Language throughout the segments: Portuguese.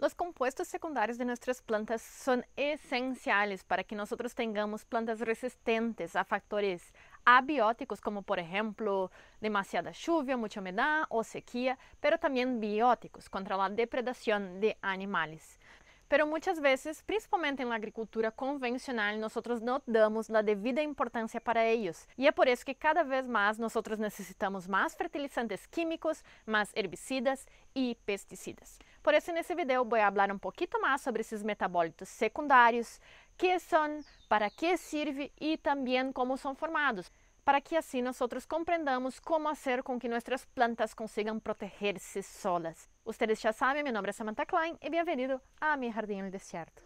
Los compuestos secundarios de nuestras plantas son esenciales para que nosotros tengamos plantas resistentes a factores abióticos, como por ejemplo demasiada lluvia, mucha humedad o sequía, pero también bióticos contra la depredación de animales. Pero muchas veces, principalmente en la agricultura convencional, nosotros no damos la debida importancia para ellos. Y es por eso que cada vez más nosotros necesitamos más fertilizantes químicos, más herbicidas y pesticidas. Por eso en este video voy a hablar un poquito más sobre esos metabolitos secundarios, qué son, para qué sirve y también cómo son formados, para que assim nosotros comprendamos cómo hacer con que nuestras plantas consigan protegerse solas. Ustedes ya saben, mi nombre es Samantha Klein y bienvenido a Mi Jardín en el Desierto.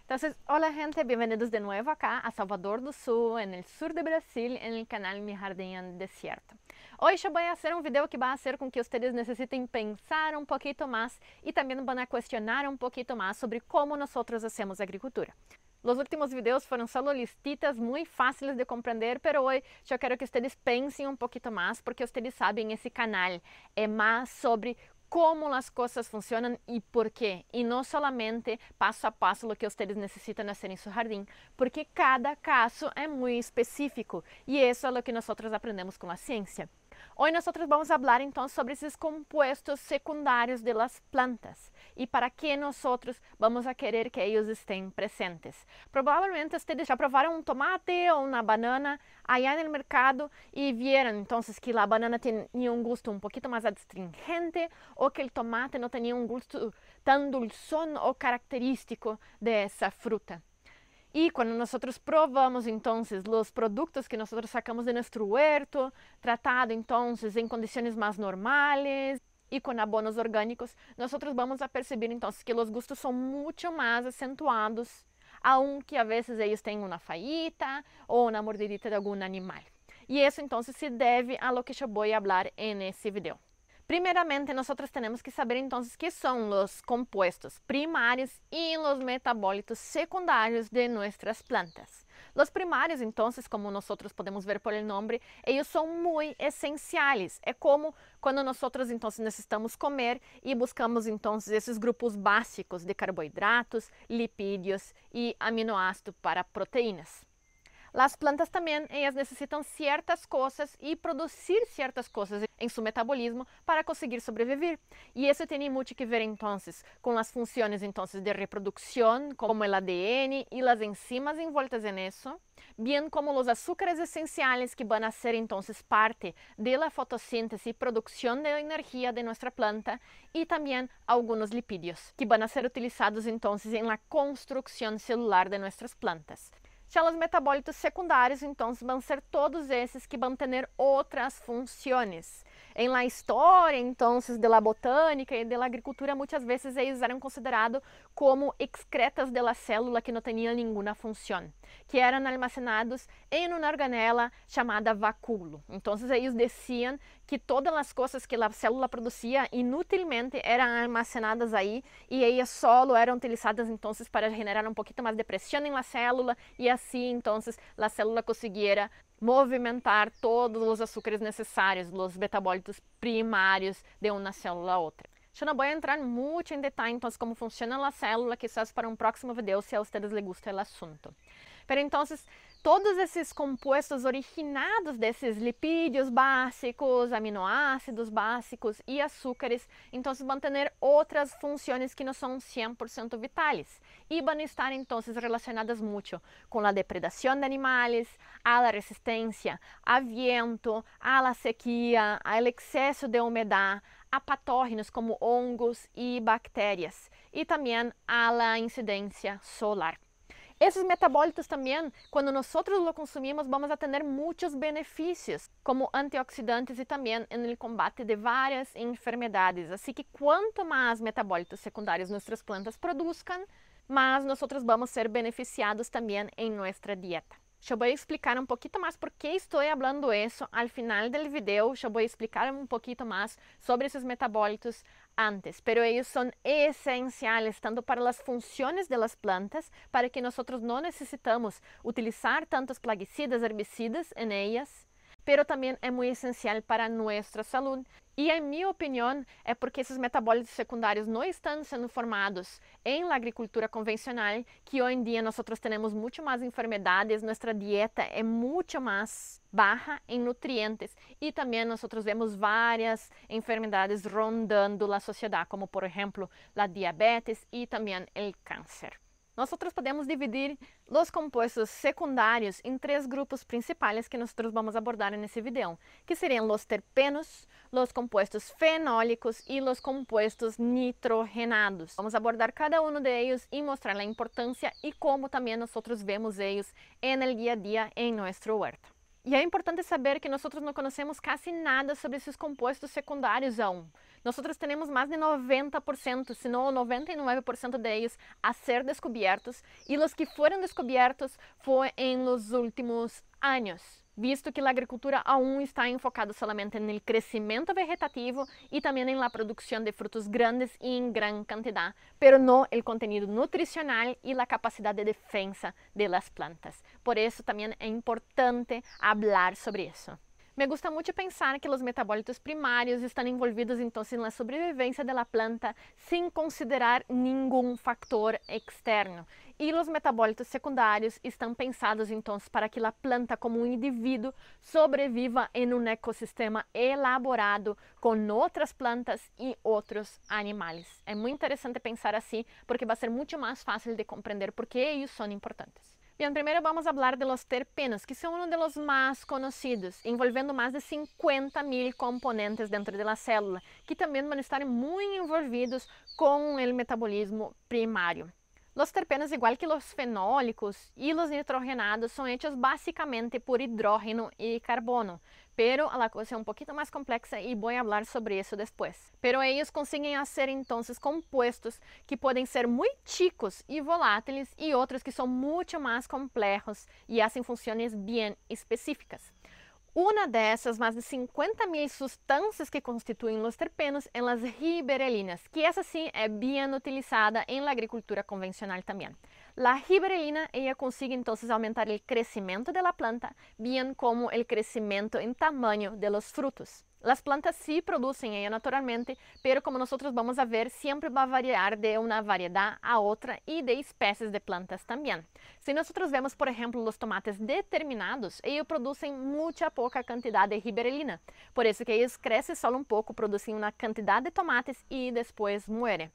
Entonces, hola gente, bienvenidos de nuevo acá a Salvador do Sul, en el sur de Brasil, en el canal Mi Jardín en el Desierto. Hoy yo voy a hacer un video que va a hacer con que ustedes necesiten pensar un poquito más y también van a cuestionar un poquito más sobre cómo nosotros hacemos agricultura. Los últimos videos fueron solo listitas muy fáciles de comprender, pero hoy yo quiero que ustedes piensen un poquito más, porque ustedes saben, ese canal es más sobre cómo las cosas funcionan y por qué, y no solamente paso a paso lo que ustedes necesitan hacer en su jardín, porque cada caso es muy específico y eso es lo que nosotros aprendemos con la ciencia. Hoy nosotros vamos a hablar entonces sobre esos compuestos secundarios de las plantas y para qué nosotros vamos a querer que ellos estén presentes. Probablemente ustedes ya probaron un tomate o una banana allá en el mercado y vieron entonces que la banana tenía un gusto un poquito más astringente o que el tomate no tenía un gusto tan dulzón o característico de esa fruta. Y cuando nosotros probamos entonces los productos que nosotros sacamos de nuestro huerto, tratado entonces en condiciones más normales y con abonos orgánicos, nosotros vamos a percibir entonces que los gustos son mucho más acentuados, aunque a veces ellos tengan una fallita o una mordidita de algún animal. Y eso entonces se debe a lo que yo voy a hablar en ese video. Primeramente, nosotros tenemos que saber entonces qué son los compuestos primarios y los metabolitos secundarios de nuestras plantas. Los primarios, entonces, como nosotros podemos ver por el nombre, ellos son muy esenciales. Es como cuando nosotros entonces necesitamos comer y buscamos entonces esos grupos básicos de carbohidratos, lipídios y aminoácidos para proteínas. Las plantas también, ellas necesitan ciertas cosas y producir ciertas cosas en su metabolismo para conseguir sobrevivir. Y eso tiene mucho que ver entonces con las funciones entonces de reproducción, como el ADN y las enzimas envueltas en eso, bien como los azúcares esenciales que van a ser entonces parte de la fotosíntesis y producción de energía de nuestra planta, y también algunos lipídios que van a ser utilizados entonces en la construcción celular de nuestras plantas. Já os metabólitos secundários, então, vão ser todos esses que vão ter outras funções. Em la história, então, da botânica e da agricultura, muitas vezes eles eram considerados como excretas da célula que não tinham nenhuma função, que eram almacenados em uma organela chamada vacúolo. Então, eles diziam que todas as coisas que a célula produzia inutilmente eram almacenadas aí e elas só eram utilizadas então para generar um pouquinho mais de pressão na célula e assim então a célula conseguiera movimentar todos os açúcares necessários, os metabólitos primários de uma célula a outra. Eu não vou entrar muito em detalhe então como funciona a célula, quizás para um próximo vídeo se a ustedes les gusta o assunto. Pero então, todos esses compostos originados desses lipídios básicos, aminoácidos básicos e açúcares, então vão ter outras funções que não são 100% vitais e vão estar então relacionadas muito com a depredação de animais, a la resistência a viento, a la sequía, ao excesso de umidade, a patógenos como hongos e bactérias e também a la incidência solar. Esses metabólitos também, quando nós os consumimos, vamos a ter muitos benefícios, como antioxidantes e também no combate de várias enfermidades. Assim que quanto mais metabólitos secundários nossas plantas produzam, mais nós vamos ser beneficiados também em nossa dieta. Eu vou explicar um pouquinho mais por que estou falando isso ao final do vídeo. Eu vou explicar um pouquinho mais sobre esses metabólitos antes, pero eles são essenciais tanto para as funções das plantas, para que nós não necessitamos utilizar tantos plaguicidas, herbicidas em elas, pero também é muito essencial para nossa saúde. E, em minha opinião, é porque esses metabólitos secundários não estão sendo formados em la agricultura convencional, que hoje em dia nós temos muito mais enfermedades, nossa dieta é muito mais baja em nutrientes e também nós vemos várias enfermedades rondando a sociedade, como por exemplo a diabetes e também o câncer. Nós podemos dividir os compostos secundários em 3 grupos principais que nós vamos abordar nesse vídeo, que seriam os terpenos, os compostos fenólicos e os compostos nitrogenados. Vamos abordar cada um deles e mostrar a importância e como também nós vemos eles no dia a dia em nosso huerto. E é importante saber que nós não conhecemos quase nada sobre esses compostos secundários aún. Nós temos mais de 90%, se não 99% deles a ser descobertos, e os que foram descobertos foi em los últimos anos, visto que a agricultura aún está enfocada solamente no crescimento vegetativo e também na produção de frutos grandes e em grande quantidade, pero não o contenido nutricional e a capacidade de defesa de las plantas. Por isso também é importante falar sobre isso. Me gusta muito pensar que os metabólitos primários estão envolvidos então na sobrevivência da planta sem considerar nenhum fator externo. E os metabólitos secundários estão pensados então para que a planta como um indivíduo sobreviva em um ecossistema elaborado com outras plantas e outros animais. É muito interessante pensar assim porque vai ser muito mais fácil de compreender por que eles são importantes. Bem, primeiro vamos falar de los terpenos, que são um dos mais conhecidos, envolvendo mais de 50.000 componentes dentro da célula, que também vão estar muito envolvidos com o metabolismo primário. Os terpenos, igual que os fenólicos e os nitrogenados, são hechos basicamente por hidrógeno e carbono, pero a coisa é um pouquinho mais complexa e vou falar sobre isso depois. Pero eles conseguem fazer então compostos que podem ser muito chicos e voláteis e outros que são muito mais complexos e fazem funções bem específicas. Uma dessas, mais de 50.000 substâncias que constituem os terpenos, são as giberelinas, que essa sim é bem utilizada em agricultura convencional também. A giberelina, ela consegue então aumentar o crescimento da planta, bem como o crescimento em tamanho de los frutos. As plantas sí produzem ela naturalmente, pero como nós vamos a ver, sempre vai variar de uma variedade a outra e de espécies de plantas também. Se nós vemos, por exemplo, os tomates determinados, eles produzem muita pouca quantidade de giberelina. Por isso que eles crescem só um pouco, produzem uma quantidade de tomates e depois morrem.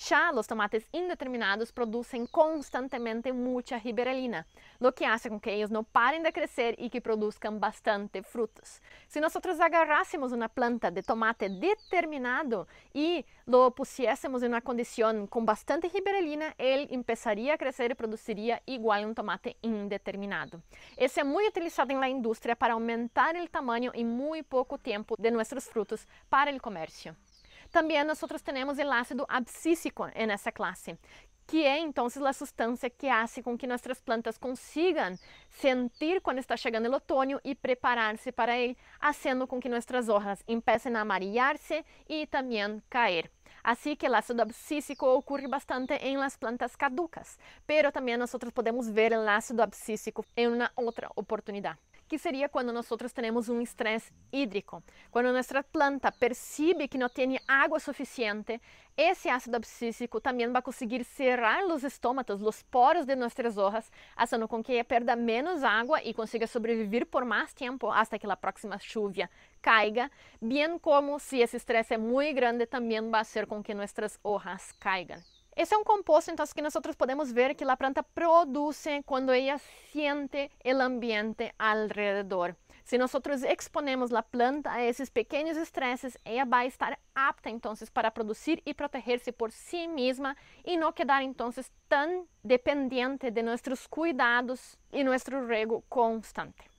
Já os tomates indeterminados produzem constantemente muita giberelina, o que faz com que eles não parem de crescer e que produzam bastante frutos. Se nós agarrássemos uma planta de tomate determinado e lo pusiésemos em uma condição com bastante giberelina, ele começaria a crescer e produziria igual um tomate indeterminado. Esse é muito utilizado na indústria para aumentar o tamanho em muito pouco tempo de nossos frutos para o comércio. Também nós temos o ácido abscísico nessa classe, que é então a substância que faz com que nossas plantas consigam sentir quando está chegando o outono e preparar-se para ele, fazendo com que nossas hojas comecem a amarillar-se e também cair. Assim que o ácido abscísico ocorre bastante em las plantas caducas, pero também nós podemos ver o ácido abscísico em uma outra oportunidade, que seria quando nós temos um estresse hídrico. Quando nossa planta percebe que não tem água suficiente, esse ácido abscísico também vai conseguir cerrar os estômatos, os poros de nossas hojas, fazendo com que ela perda menos água e consiga sobreviver por mais tempo até que a próxima chuva caiga, bem como se esse estresse é muito grande, também vai fazer com que nossas hojas caigam. Esse é um composto, então, que nós podemos ver que a planta produz quando ela sente o ambiente alrededor. Se nós exponemos a planta a esses pequenos estresses, ela vai estar apta, então, para produzir e proteger-se por si mesma e não quedar, então, tão dependente de nossos cuidados e nosso rego constante.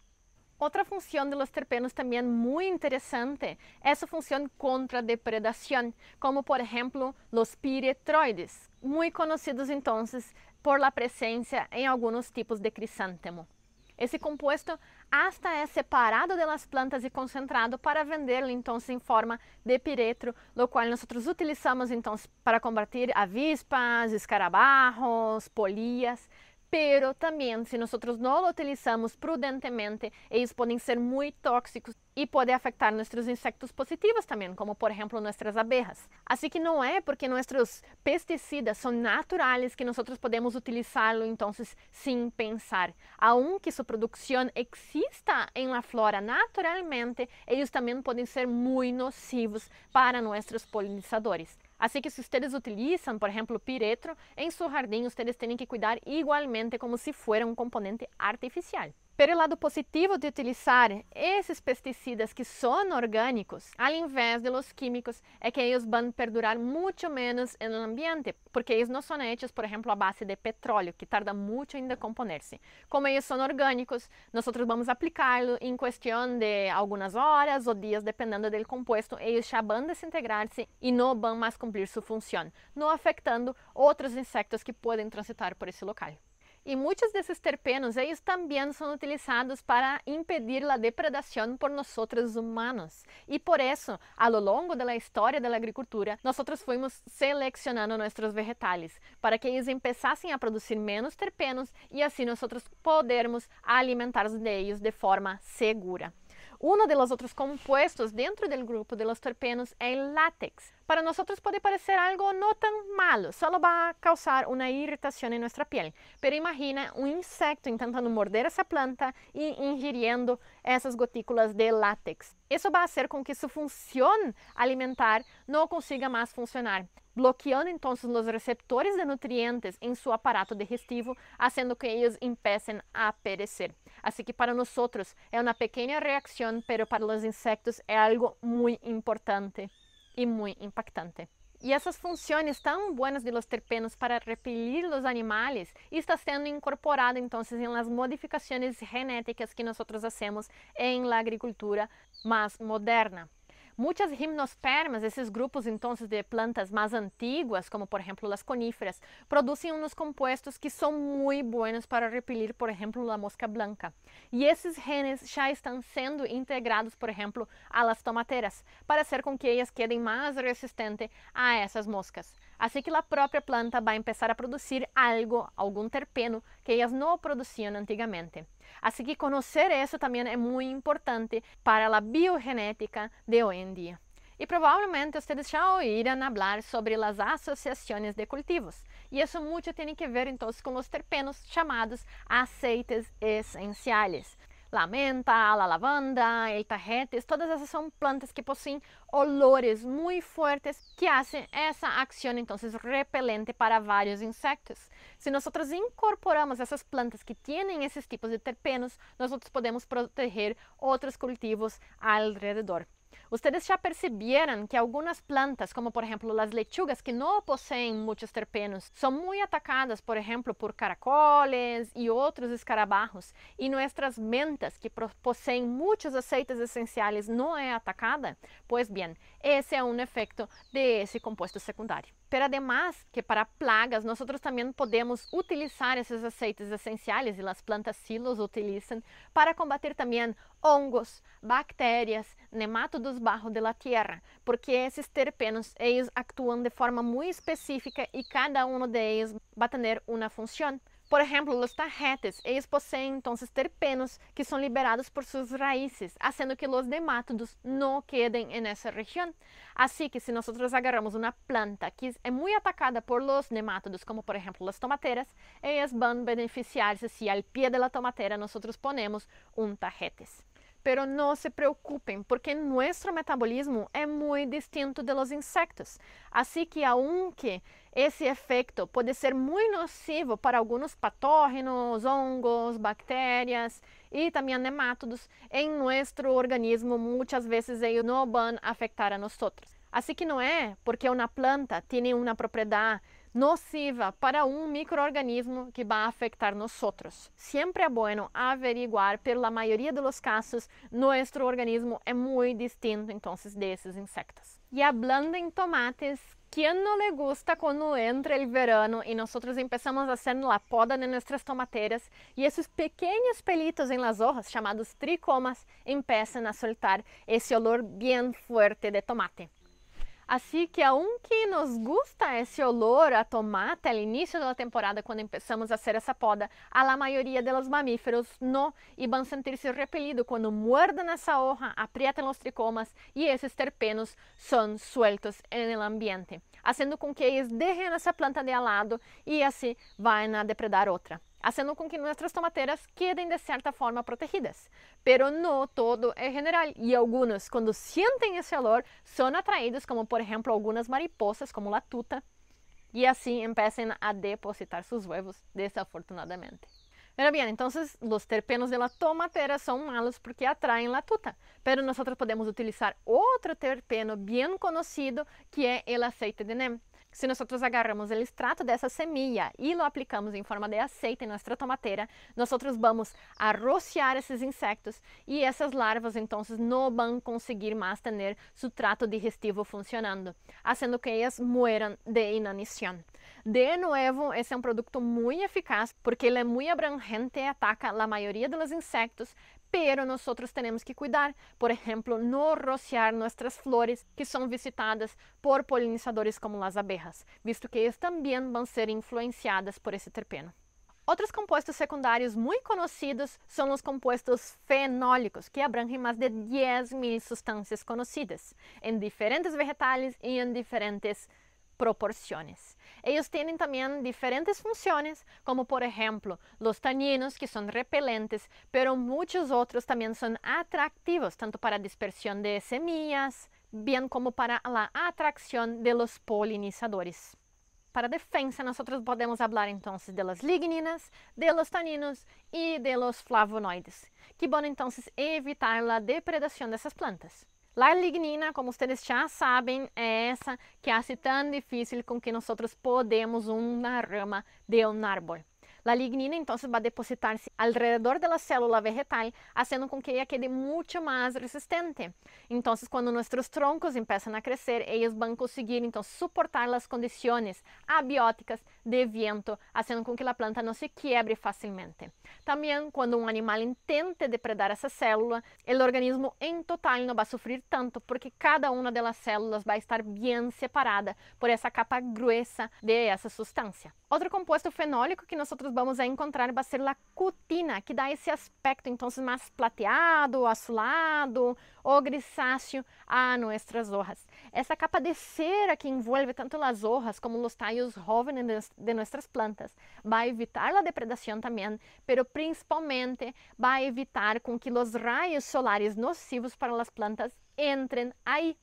Outra função de los terpenos também muito interessante é sua função contra a depredação, como por exemplo os piretroides, muito conhecidos então por la presença em alguns tipos de crisântemo. Esse composto hasta é separado das plantas e concentrado para vendê-lo então em forma de piretro, o qual nós utilizamos então para combater avispas, escarabajos, polillas. Pero também, se nós não o utilizamos prudentemente, eles podem ser muito tóxicos e podem afetar nossos insectos positivos também, como por exemplo nossas abejas. Assim que não é porque nossos pesticidas são naturais que nós podemos utilizá-lo então sem pensar. Aunque sua produção exista em la flora naturalmente, eles também podem ser muito nocivos para nossos polinizadores. Assim que se vocês utilizam, por exemplo, piretro, em seu jardim, vocês têm que cuidar igualmente como se fosse um componente artificial. Pero o lado positivo de utilizar esses pesticidas que são orgânicos, ao invés de los químicos, é que eles vão perdurar muito menos no ambiente, porque eles não são hechos, por exemplo, a base de petróleo, que tarda muito em decomponer-se. Como eles são orgânicos, nós vamos aplicá-lo em questão de algumas horas ou dias, dependendo do composto, eles já vão desintegrar-se e não vão mais cumprir sua função, não afetando outros insectos que podem transitar por esse local. E muitos desses terpenos, eles também são utilizados para impedir a depredação por nós humanos. E por isso, ao longo da história da agricultura, nós fomos selecionando nossos vegetais para que eles começassem a produzir menos terpenos e assim nós podermos alimentar-nos deles de forma segura. Um dos outros compostos dentro do grupo de los terpenos é o látex. Para nós pode parecer algo não tão malo, só vai causar uma irritação em nossa pele. Pero imagina um insecto tentando morder essa planta e ingerindo essas gotículas de látex. Isso vai fazer com que sua função alimentar não consiga mais funcionar, bloqueando então os receptores de nutrientes em seu aparato digestivo, fazendo que eles comecem a perecer. Assim que para nós é uma pequena reação, pero para os insectos é algo muito importante e muito impactante. E essas funções tão boas de los terpenos para repelir os animais está sendo incorporada então em las modificações genéticas que nós hacemos em la agricultura mais moderna. Muitas gimnospermas, esses grupos então de plantas mais antiguas, como por exemplo as coníferas, produzem uns compostos que são muito bons para repelir, por exemplo, a mosca branca. E esses genes já estão sendo integrados, por exemplo, a las tomateras, para fazer com que elas quedem mais resistentes a essas moscas. Assim que a própria planta vai começar a produzir algum terpeno que elas não produziam antigamente. Assim que conhecer isso também é muito importante para a biogenética de hoje em dia. E provavelmente vocês já ouviram falar sobre as associações de cultivos. E isso muito tem que ver então com os terpenos chamados aceites essenciais. La menta, a lavanda, el tagetes, todas essas são plantas que possuem olores muito fortes que fazem essa ação então repelente para vários insectos. Se nós incorporamos essas plantas que têm esses tipos de terpenos, nós podemos proteger outros cultivos alrededor. Vocês já perceberam que algumas plantas, como por exemplo as lechugas, que não possuem muitos terpenos, são muito atacadas, por exemplo, por caracoles e outros escarabajos, e nossas mentas, que possuem muitos aceites essenciais, não é atacada? Pois bem, esse é um efeito desse composto secundário. Pero además que para plagas, nós também podemos utilizar esses aceites essenciais, e as plantas sí los utilizam, para combater também hongos, bactérias, nematodos bajo de la tierra, porque esses terpenos, eles atuam de forma muito específica e cada um deles vai ter uma função. Por exemplo, os tagetes, eles possuem então terpenos que são liberados por suas raízes, fazendo que os nemátodos não quedem nessa região. Assim que se nós agarramos uma planta que é muito atacada por los nemátodos, como por exemplo as tomateras, elas vão beneficiar-se se ao pé da tomatera nós ponemos tagetes. Pero não se preocupem, porque nosso metabolismo é muito distinto de los insectos. Assim que, aunque esse efeito pode ser muito nocivo para alguns patógenos, hongos, bactérias e também nemátodos, em nosso organismo muitas vezes eles não vão afetar a nós. Assim que não é porque uma planta tem uma propriedade nociva para um microorganismo que vai afetar nós outros. Sempre é bom averiguar, pela maioria dos casos, nosso organismo é muito distinto então desses insectos. E hablando em tomates, quem não le gusta quando entra o verano e nós começamos a fazer a poda de nossas tomateras e esses pequenos pelitos em las hojas, chamados tricomas, começam a soltar esse olor bem forte de tomate? Así que aunque nos gusta esse olor a tomate al inicio de la temporada cuando empezamos a hacer esa poda, a la mayoría de los mamíferos no, y van a sentirse repelidos cuando muerden esa hoja, aprietan los tricomas y esos terpenos son sueltos en el ambiente, haciendo con que ellos dejen esa planta de al lado y así vayan a depredar otra, haciendo con que nuestras tomateras queden de cierta forma protegidas. Pero no todo es general y algunos cuando sienten ese olor son atraídos, como por ejemplo algunas mariposas como la tuta, y así empiezan a depositar sus huevos desafortunadamente. Pero bien, entonces los terpenos de la tomatera son malos porque atraen la tuta, pero nosotros podemos utilizar otro terpeno bien conocido que es el aceite de neem. Se nosotros agarramos el extrato dessa semilla e lo aplicamos em forma de aceite em nossa tomateira, nosotros vamos a rociar esses insectos e essas larvas então não vão conseguir mais ter su trato digestivo funcionando, haciendo que elas mueran de inanição. De nuevo, esse é um produto muito eficaz porque ele é muito abrangente e ataca a maioria dos insectos, pero nosotros tenemos que cuidar, por ejemplo, no rociar nuestras flores que son visitadas por polinizadores como las abejas, visto que ellas también van a ser influenciadas por ese terpeno. Outros compostos secundários muito conhecidos são os compostos fenólicos, que abrangem mais de 10.000 substâncias conhecidas, em diferentes vegetais e em diferentes proporciones. Ellos tienen también diferentes funciones, como por ejemplo los taninos, que son repelentes, pero muchos otros también son atractivos, tanto para dispersión de semillas, bien como para la atracción de los polinizadores. Para defensa, nosotros podemos hablar entonces de las ligninas, de los taninos y de los flavonoides, que van entonces evitar la depredación de esas plantas. La lignina, como ustedes já sabem, é essa que hace tão difícil com que nós podemos uma rama de um árbol. La lignina entonces va a depositarse alrededor de la célula vegetal, haciendo con que ella quede mucho más resistente. Entonces, cuando nuestros troncos empiezan a crecer, ellos van a conseguir entonces soportar las condiciones abióticas de viento, haciendo con que la planta no se quiebre fácilmente. También, cuando un animal intente depredar esa célula, el organismo en total no va a sufrir tanto, porque cada una de las células va a estar bien separada por esa capa gruesa de esa sustancia. Otro compuesto fenólico que nosotros vamos a encontrar va a ser la cutina, que da esse aspecto entonces más plateado, azulado o grisáceo a nuestras hojas. Essa capa de cera que envuelve tanto las hojas como los tallos jóvenes de nuestras plantas va a evitar la depredación también, pero principalmente va a evitar con que los rayos solares nocivos para las plantas entren ahí.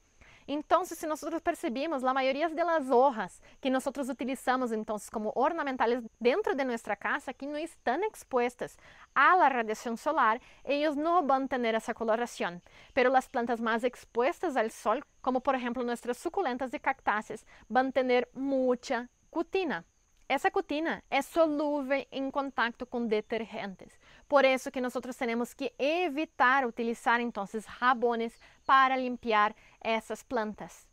Entonces, si nosotros percebimos, la mayoría de las hojas que nosotros utilizamos entonces como ornamentales dentro de nuestra casa, que no están expuestas a la radiación solar, ellos no van a tener esa coloración. Pero las plantas más expuestas al sol, como por ejemplo nuestras suculentas y cactáceas, van a tener mucha cutina. Essa cutina é solúvel em contato com detergentes. Por isso que nós temos que evitar utilizar então jabones para limpar essas plantas.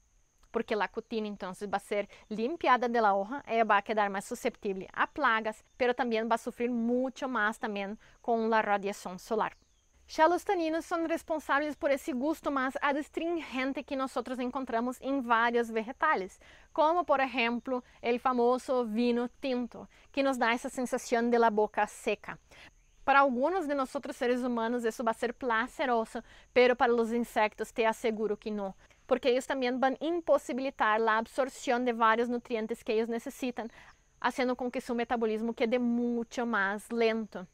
Porque a cutina então vai ser limpiada da hoja, ela vai quedar mais susceptível a plagas, mas também vai sofrer muito mais também com a radiação solar. Já os taninos são responsáveis por esse gosto mais adstringente que nós encontramos em vários vegetais, como por exemplo o famoso vinho tinto, que nos dá essa sensação de la boca seca. Para alguns de nós seres humanos isso vai ser prazeroso, pero para os insectos te asseguro que não, porque eles também vão impossibilitar a absorção de vários nutrientes que eles necessitam, fazendo com que seu metabolismo quede muito mais lento.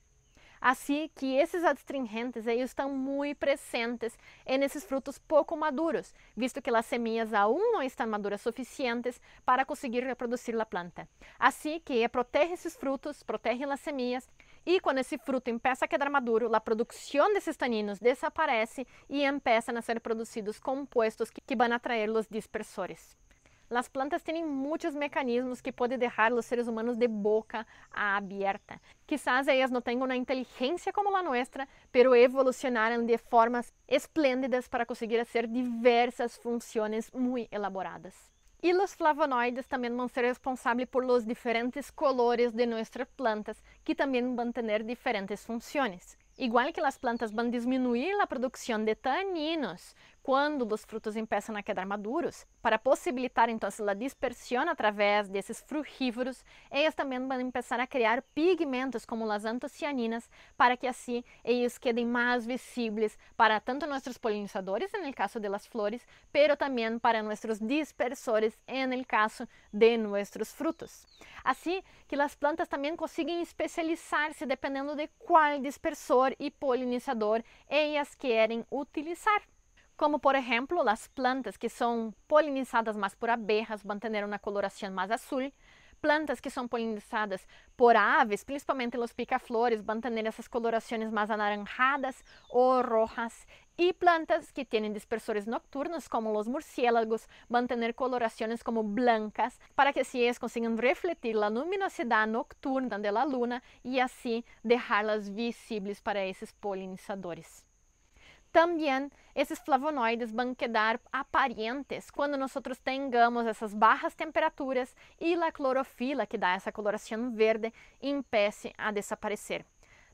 Assim que esses adstringentes eles estão muito presentes nesses frutos pouco maduros, visto que as semillas aún não estão maduras suficientes para conseguir reproduzir a planta. Assim que protege esses frutos, protege as semillas, e quando esse fruto empieza a quedar maduro, a produção desses taninos desaparece e empiezan a ser produzidos compuestos que vão atrair os dispersores. As plantas têm muitos mecanismos que podem deixar os seres humanos de boca aberta. Quizás elas não tenham uma inteligência como a nossa, pero evolucionaram de formas esplêndidas para conseguir fazer diversas funções muito elaboradas. E os flavonoides também vão ser responsáveis por os diferentes colores de nossas plantas, que também vão ter diferentes funções. Igual que as plantas vão diminuir a produção de taninos quando os frutos começam a quedar maduros, para possibilitar então a dispersão através desses frugívoros, elas também vão começar a criar pigmentos como as antocianinas, para que assim eles quedem mais visíveis para tanto nossos polinizadores, no caso de las flores, pero também para nossos dispersores, no caso de nossos frutos. Assim que as plantas também conseguem especializar-se dependendo de qual dispersor e polinizador elas querem utilizar. Como, por exemplo, as plantas que são polinizadas mais por abejas vão ter uma coloração mais azul. Plantas que são polinizadas por aves, principalmente os pica-flores, vão ter essas colorações mais anaranjadas ou rojas. E plantas que têm dispersores nocturnos, como os murciélagos, vão ter colorações como blancas, para que assim eles consigam refletir a luminosidade nocturna da luna e assim deixá-las visíveis para esses polinizadores. Também esses flavonoides vão quedar aparentes quando nós tenhamos essas baixas temperaturas e a clorofila, que dá essa coloração verde, empiece a desaparecer.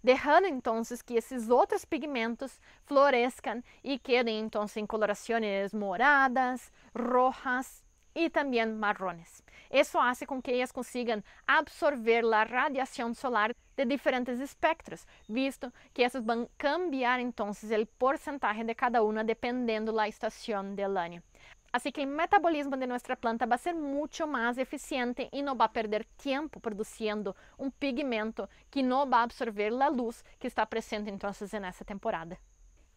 Deixando então que esses outros pigmentos floresçam e quedem então em colorações moradas, rojas e também marrones. Isso faz com que elas consigam absorver a radiação solar de diferentes espectros, visto que essas vão cambiar então o porcentaje de cada uma dependendo da estação do ano. Assim que o metabolismo de nossa planta vai ser muito mais eficiente e não vai perder tempo produzindo um pigmento que não vai absorver a luz que está presente então nessa temporada.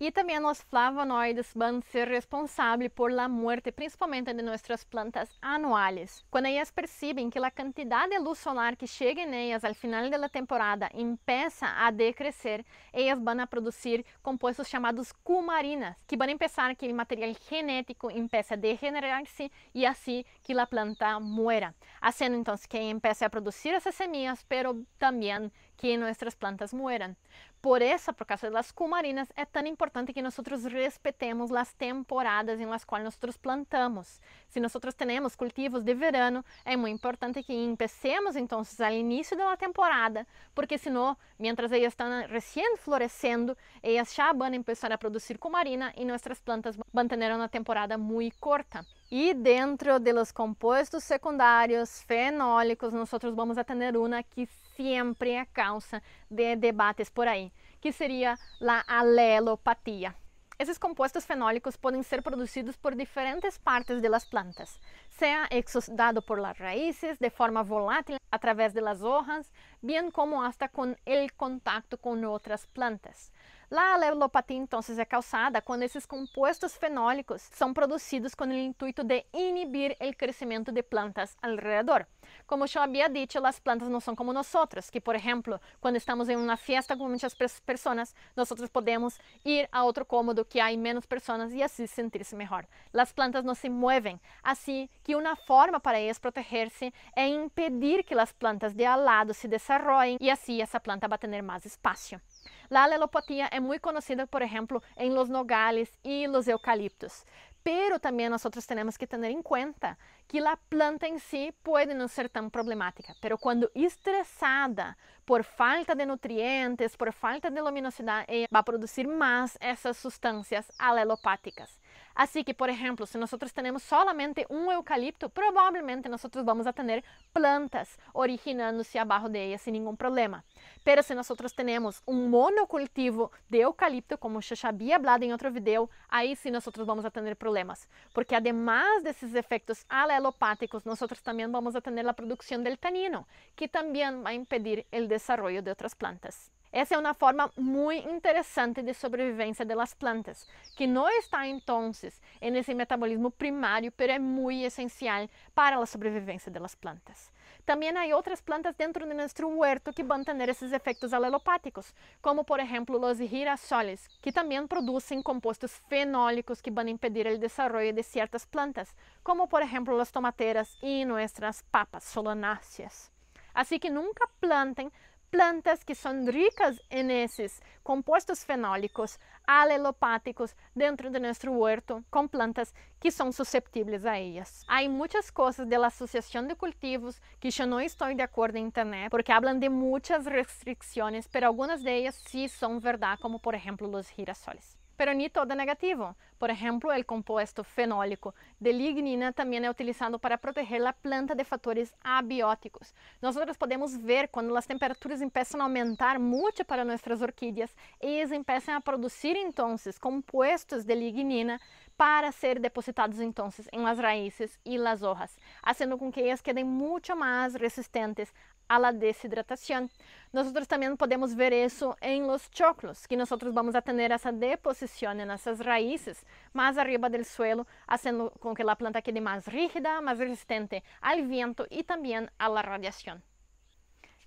E também os flavonoides vão ser responsáveis por la muerte, principalmente de nossas plantas anuais. Quando elas percebem que a quantidade de luz solar que chega em elas ao final da temporada começa a decrescer, elas vão a produzir compostos chamados cumarinas, que vão começar que o material genético empiece a degenerar-se e assim que a planta muera. Fazendo então que empiece a produzir essas semillas, pero também que nossas plantas mueram. Por isso, por causa das cumarinas, é tão importante que nós respeitemos as temporadas em las quais nós plantamos. Se nós temos cultivos de verano, é muito importante que empecemos então ao início da temporada, porque senão, mientras elas estão recém florescendo, elas já vão começar a produzir cumarina e nossas plantas vão ter uma temporada muito corta. E dentro de los compostos secundários fenólicos, nós vamos a ter uma que sempre é causa de debates por aí, que seria a alelopatia. Esses compostos fenólicos podem ser produzidos por diferentes partes das plantas, seja exudado por las raíces de forma volátil através de las hojas, bem como hasta com o contacto com outras plantas. A alelopatia, então, é causada quando esses compostos fenólicos são produzidos com o intuito de inibir o crescimento de plantas alrededor. Como eu havia dito, as plantas não são como nós, que, por exemplo, quando estamos em uma festa com muitas pessoas, nós podemos ir a outro cômodo que há menos pessoas e assim sentir-se melhor. As plantas não se movem, assim que uma forma para elas proteger-se é impedir que as plantas de al lado se desenvolvam e assim essa planta vai ter mais espaço. A alelopatia é muito conhecida, por exemplo, em los nogales e los eucaliptos. Pero também nós temos que ter em conta que a planta em si pode não ser tão problemática, pero quando estressada por falta de nutrientes, por falta de luminosidade, ela vai produzir mais essas substâncias alelopáticas. Assim que, por exemplo, se nós temos solamente um eucalipto, provavelmente nós vamos a ter plantas originando-se abaixo de elas sem nenhum problema. Pero se nós temos um monocultivo de eucalipto, como eu já havia falado em outro vídeo, aí sim nós vamos a ter problemas, porque además desses efeitos alelopáticos, nós também vamos a ter a produção del tanino, que também vai impedir o desenvolvimento de outras plantas. Essa é uma forma muito interessante de sobrevivência das plantas, que não está então nesse metabolismo primário, mas é muito essencial para a sobrevivência das plantas. Também há outras plantas dentro de nosso huerto que vão ter esses efeitos alelopáticos, como por exemplo os girasoles, que também produzem compostos fenólicos que vão impedir o desenvolvimento de certas plantas, como por exemplo as tomateras e nossas papas solanáceas. Assim que nunca plantem plantas que são ricas nesses compostos fenólicos alelopáticos dentro de nosso huerto, com plantas que são susceptíveis a elas. Há muitas coisas da Associação de Cultivos que eu não estou de acordo na internet, porque falam de muitas restrições, mas algumas delas sim são verdade, como por exemplo os girasoles. Pero ni todo negativo. Por ejemplo, el compuesto fenólico de lignina también es utilizado para proteger la planta de factores abióticos. Nosotros podemos ver cuando las temperaturas empiezan a aumentar mucho para nuestras orquídeas, ellas empiezan a producir entonces compuestos de lignina para ser depositados entonces en las raíces y las hojas, haciendo con que ellas queden mucho más resistentes a la deshidratación. Nosotros también podemos ver eso en los choclos, que nosotros vamos a tener esa deposición en esas raíces más arriba del suelo, haciendo con que la planta quede más rígida, más resistente al viento y también a la radiación.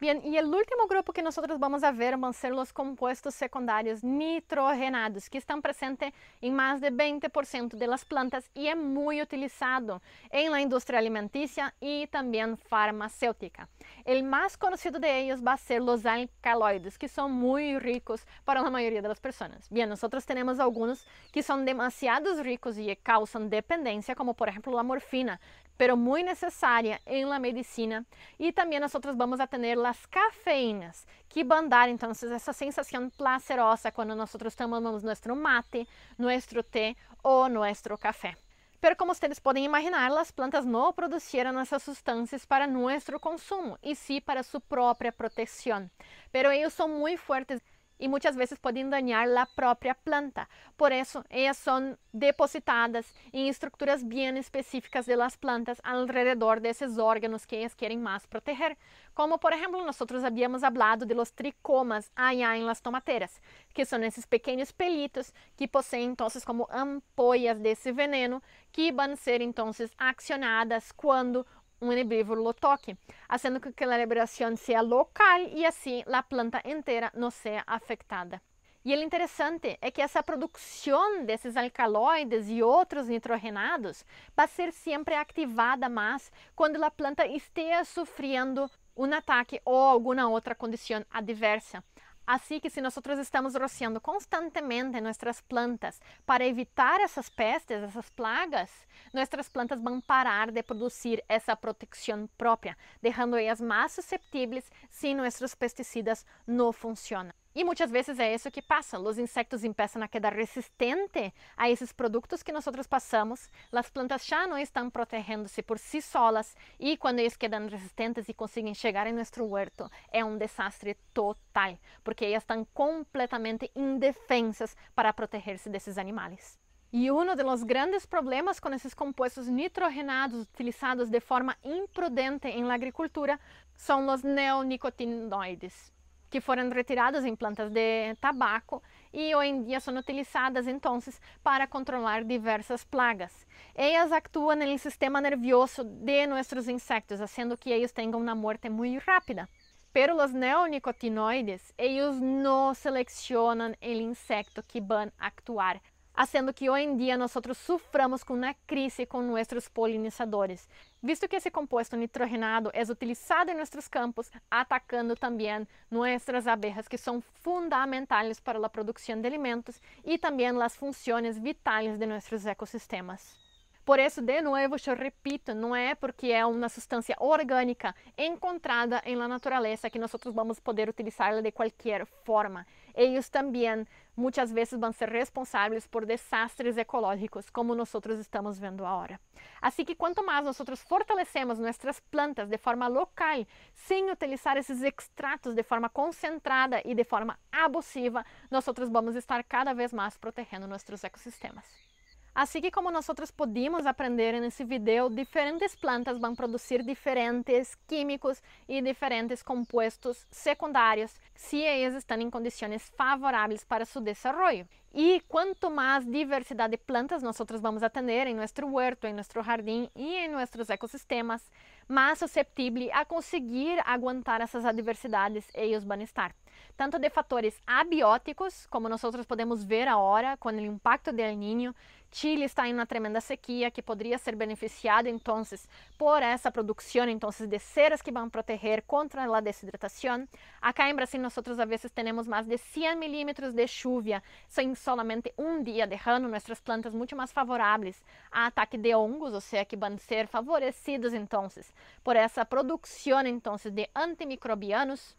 Bien, y el último grupo que nosotros vamos a ver van a ser los compuestos secundarios nitrogenados, que están presentes en más de 20% de las plantas y es muy utilizado en la industria alimenticia y también farmacéutica. El más conocido de ellos va a ser los alcaloides, que son muy ricos para la mayoría de las personas. Bien, nosotros tenemos algunos que son demasiado ricos y causan dependencia, como por ejemplo la morfina, pero muy necesaria en la medicina. Y también nosotros vamos a tener las cafeínas, que van a dar entonces esa sensación placerosa cuando nosotros tomamos nuestro mate, nuestro té o nuestro café. Pero como ustedes pueden imaginar, las plantas no producieron esas sustancias para nuestro consumo, y sí para su propia protección. Pero ellos son muy fuertes y muchas veces pueden dañar la propia planta. Por eso, ellas son depositadas en estructuras bien específicas de las plantas alrededor de esos órganos que ellas quieren más proteger. Como por ejemplo, nosotros habíamos hablado de los tricomas allá en las tomateras, que son esos pequeños pelitos que poseen entonces como ampollas de ese veneno que van a ser entonces accionadas cuando un herbívoro lo toque, haciendo que la liberación sea local y así la planta entera no sea afectada. E o interessante é que essa produção desses alcaloides e outros nitrogenados vai ser sempre ativada mais quando a planta esteja sofrendo um ataque ou alguma outra condição adversa. Assim que se nós estamos rociando constantemente nossas plantas para evitar essas pestes, essas plagas, nossas plantas vão parar de produzir essa proteção própria, deixando elas mais susceptíveis se nossos pesticidas não funcionam. E muitas vezes é isso que passa, os insectos começam a quedar resistentes a esses produtos que nós passamos, as plantas já não estão protegendo-se por si solas e quando eles quedam resistentes e conseguem chegar em nosso huerto, é um desastre total, porque elas estão completamente indefensas para proteger-se desses animais. E um dos grandes problemas com esses compostos nitrogenados utilizados de forma imprudente em la agricultura são os neonicotinoides, que foram retiradas em plantas de tabaco e hoje em dia são utilizadas então para controlar diversas plagas. Elas atuam no sistema nervioso de nossos insectos, fazendo que eles tenham uma morte muito rápida. Pero os neonicotinoides, eles não selecionam o insecto que vão actuar, haciendo que hoy en día nosotros suframos con una crisis con nuestros polinizadores, visto que ese compuesto nitrogenado es utilizado en nuestros campos, atacando también nuestras abejas, que son fundamentales para la producción de alimentos y también las funciones vitales de nuestros ecosistemas. Por isso, de novo, eu repito, não é porque é uma substância orgânica encontrada em la natureza que nós vamos poder utilizá-la de qualquer forma. Eles também, muitas vezes, vão ser responsáveis por desastres ecológicos, como nós estamos vendo agora. Assim que, quanto mais nós fortalecemos nossas plantas de forma local, sem utilizar esses extratos de forma concentrada e de forma abusiva, nós vamos estar cada vez mais protegendo nossos ecossistemas. Assim que como nós podemos aprender nesse vídeo, diferentes plantas vão produzir diferentes químicos e diferentes compostos secundários se elas estão em condições favoráveis para seu desenvolvimento. E quanto mais diversidade de plantas nós vamos a ter em nosso huerto, em nosso jardim e em nossos ecossistemas, mais susceptível a conseguir aguentar essas adversidades eles vão estar. Tanto de fatores abióticos, como nós podemos ver agora com o impacto do El Niño. Chile está em uma tremenda sequia que poderia ser beneficiado então por essa produção então de ceras que vão proteger contra a desidratação. Acá em Brasil nós às vezes temos mais de 100 milímetros de chuva em solamente um dia, deixando nossas plantas muito mais favoráveis a ataque de hongos, ou seja, que vão ser favorecidos então por essa produção então de antimicrobianos.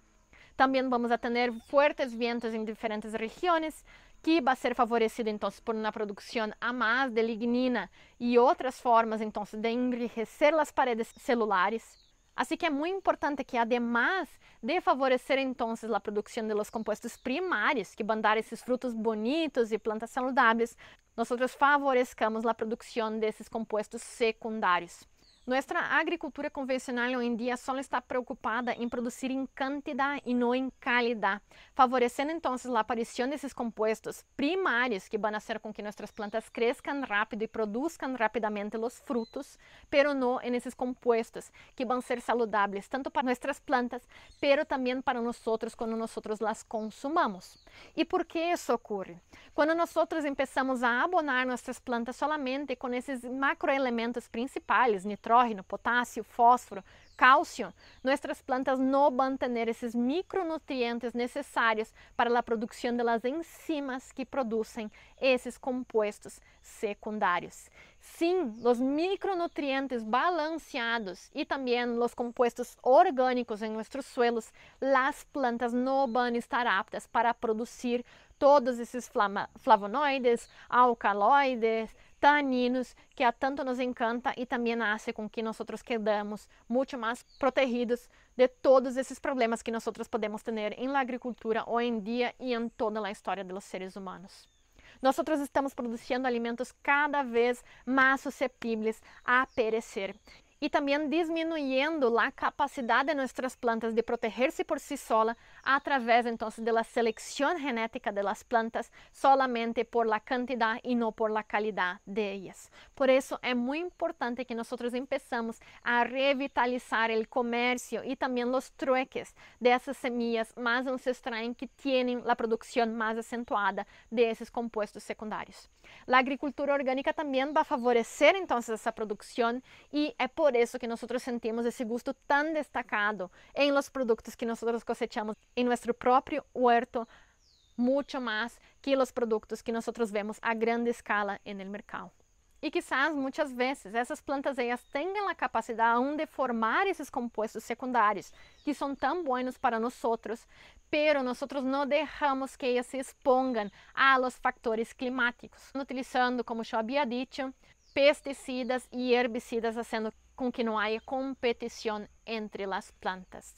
Também vamos a ter fortes ventos em diferentes regiões que vai ser favorecido então por uma produção a mais de lignina e outras formas então de enriquecer as paredes celulares. Assim que é muito importante que, además de favorecer então a produção de los compuestos primários, que vão dar esses frutos bonitos e plantas saludáveis, nós favorezcamos a produção desses compuestos secundários. Nossa agricultura convencional hoje em dia só está preocupada em produzir em quantidade e não em qualidade, favorecendo então a aparição desses compuestos primários que vão fazer com que nossas plantas cresçam rápido e produzam rapidamente os frutos, pero não nesses compuestos que vão ser saludáveis tanto para nossas plantas, pero também para nós quando nós las consumamos. E por que isso ocorre? Quando nós começamos a abonar nossas plantas solamente com esses macroelementos principais, nitrógeno, potássio, fósforo, cálcio, nossas plantas não vão ter esses micronutrientes necessários para a produção das enzimas que produzem esses compuestos secundários. Sim, os micronutrientes balanceados e também os compuestos orgânicos em nossos suelos, as plantas não vão estar aptas para produzir todos esses flavonoides, alcaloides, taninos, que a tanto nos encanta e também hace com que nós quedamos muito mais protegidos de todos esses problemas que nós podemos ter em la agricultura hoje em dia e em toda a história dos seres humanos. Nós estamos produzindo alimentos cada vez mais suscetíveis a perecer e também diminuindo a capacidade de nossas plantas de proteger-se por si sola através então da seleção genética das plantas solamente por la quantidade e não por la qualidade de ellas. Por isso é muito importante que nós empezamos a revitalizar o comércio e também os trueques dessas semillas mais ancestrais que têm a produção mais acentuada desses compostos secundários. A agricultura orgânica também vai favorecer então essa produção e é por isso que nós sentimos esse gosto tão destacado em los produtos que nós cosechamos em nosso próprio huerto, muito mais que os produtos que nós vemos a grande escala no mercado. E quizás muitas vezes essas plantas ellas tenham a capacidade aún de formar esses compostos secundários que são tão buenos para nós, pero nós não deixamos que elas se expongam a los factores climáticos, utilizando, como eu havia dito, pesticidas e herbicidas, fazendo com que não haja competição entre as plantas.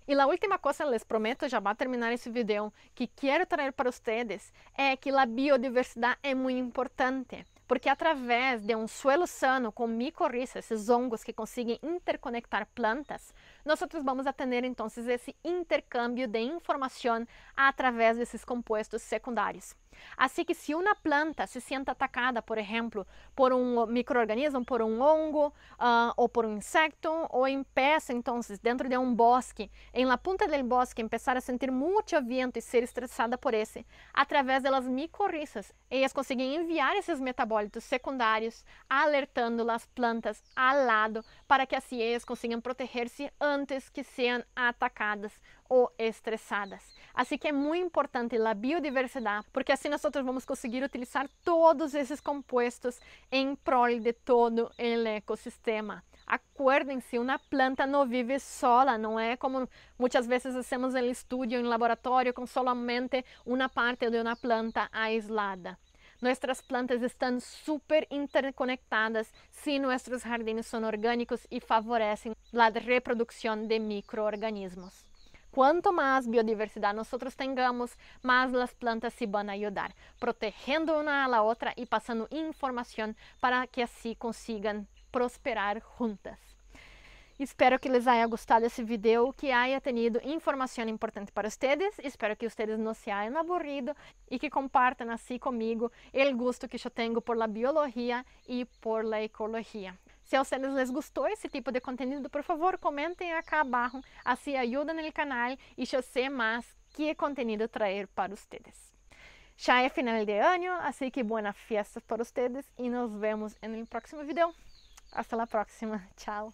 E a última coisa, les prometo, já vai terminar esse vídeo, que quero trazer para vocês é que a biodiversidade é muito importante, porque através de suelo sano com micorrizas, esses hongos que conseguem interconectar plantas, nós vamos a ter então esse intercâmbio de informação através desses compostos secundários. Assim que se uma planta se sente atacada, por exemplo, por microorganismo, por hongo ou por insecto, ou empieza então dentro de bosque, em la punta del bosque, empezar a sentir muito vento e ser estressada por esse, através das micorrizas, elas conseguem enviar esses metabólitos secundários, alertando as plantas ao lado, para que assim elas consigam proteger-se antes que sejam atacadas ou estressadas. Assim que é muito importante a biodiversidade, porque assim nós vamos conseguir utilizar todos esses compostos em prol de todo o ecossistema. Acuérdense, uma planta não vive sola, não é como muitas vezes fazemos no estúdio, em laboratório, com solamente uma parte de uma planta aislada. Nossas plantas estão super interconectadas se nossos jardins são orgânicos e favorecem a reprodução de microorganismos. Quanto mais biodiversidade nós tengamos, mais as plantas se vão ajudar, protegendo uma a outra e passando informação para que assim consigam prosperar juntas. Espero que les haya gostado esse vídeo, que haya tenido informação importante para vocês. Espero que vocês não se hayan aburrido e que compartam assim comigo o gosto que eu tenho por la biologia e por la ecologia. Se a vocês les gostou esse tipo de conteúdo, por favor, comentem acá abaixo, assim ajudam no canal e eu sei mais que conteúdo trazer para vocês. Já é final de ano, assim que buenas fiestas para vocês e nos vemos no próximo vídeo. Hasta la próxima. Tchau.